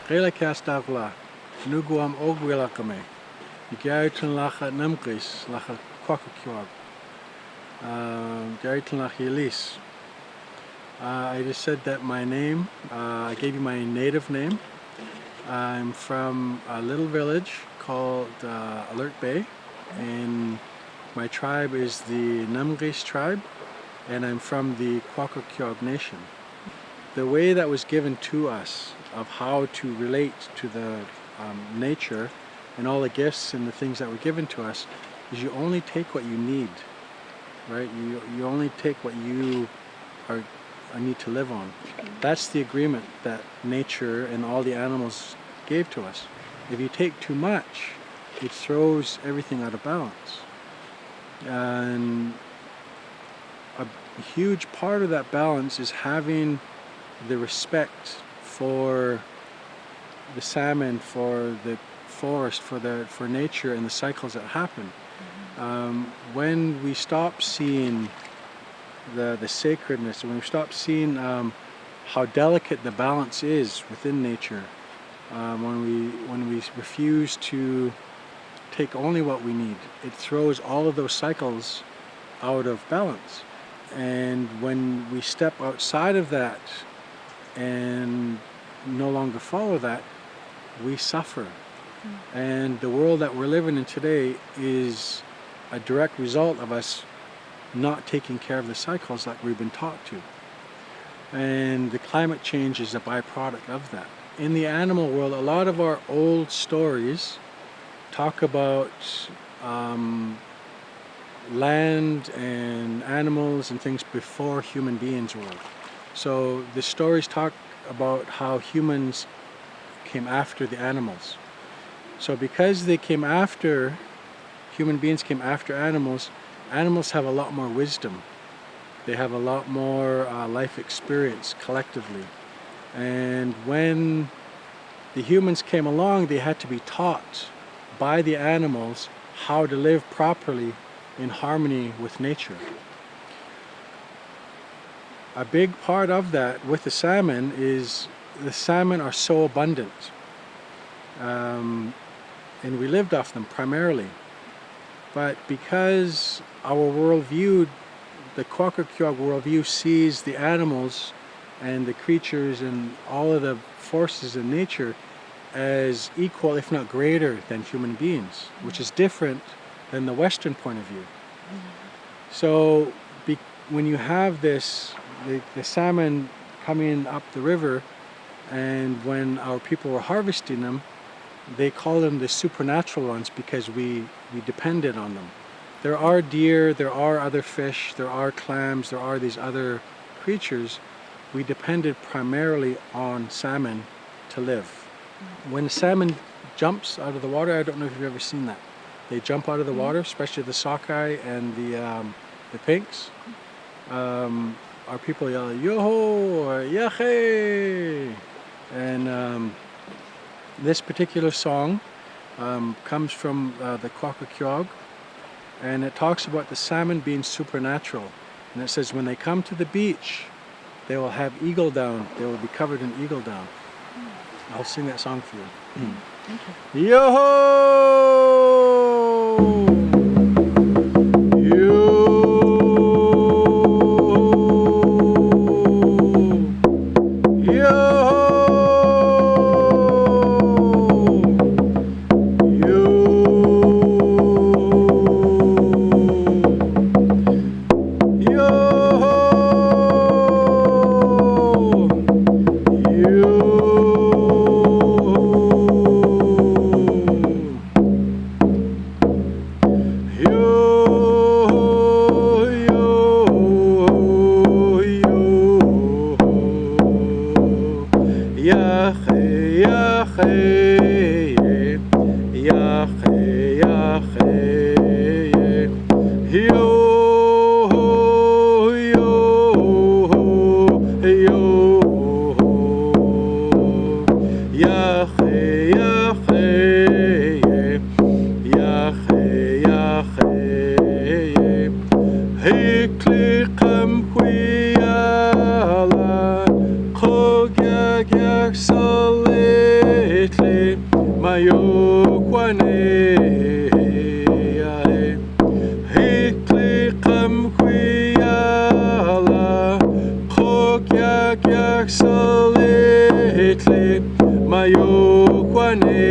Relakastagla, Nuguam Ogwilagamey, Garitan Lacha Namgis, Lacha Quakakiwag, Garitan Lacha Yelis. I just said that my name, I gave you my native name. I'm from a little village called Alert Bay, and my tribe is the Namgis tribe, and I'm from the Quakakiwag Nation. The way that was given to us of how to relate to the nature and all the gifts and the things that were given to us is you only take what you need, right? You only take what you need to live on. That's the agreement that nature and all the animals gave to us. If you take too much, it throws everything out of balance. And a huge part of that balance is having the respect for the salmon, for the forest, for nature and the cycles that happen. When we stop seeing the sacredness, when we stop seeing how delicate the balance is within nature, when we refuse to take only what we need, it throws all of those cycles out of balance. And when we step outside of that and no longer follow that, we suffer. And the world that we're living in today is a direct result of us not taking care of the cycles like we've been taught to. And the climate change is a byproduct of that. In the animal world, a lot of our old stories talk about land and animals and things before human beings were. So the stories talk about how humans came after the animals. So because they came after, human beings came after animals, animals have a lot more wisdom. They have a lot more life experience collectively. And when the humans came along, they had to be taught by the animals how to live properly in harmony with nature. A big part of that with the salmon is the salmon are so abundant. And we lived off them primarily. But because our worldview, the Quakakiwag worldview, sees the animals and the creatures and all of the forces in nature as equal, if not greater, than human beings, which is different than the Western point of view. So when you have this, the salmon coming up the river, and when our people were harvesting them, they call them the supernatural ones because we depended on them. There are deer, there are other fish, there are clams, there are these other creatures. We depended primarily on salmon to live. When salmon jumps out of the water, I don't know if you've ever seen that. They jump out of the water, especially the sockeye and the pinks. Our people yell, "Yo-ho!" or "Yahe!" And this particular song comes from the Quakakiwag, and it talks about the salmon being supernatural. And it says when they come to the beach, they will have eagle down. They will be covered in eagle down. I'll sing that song for you. Thank you. Yo-ho! Salmon. mayokwane hikli qamquiyala qokyak salitli mayokwane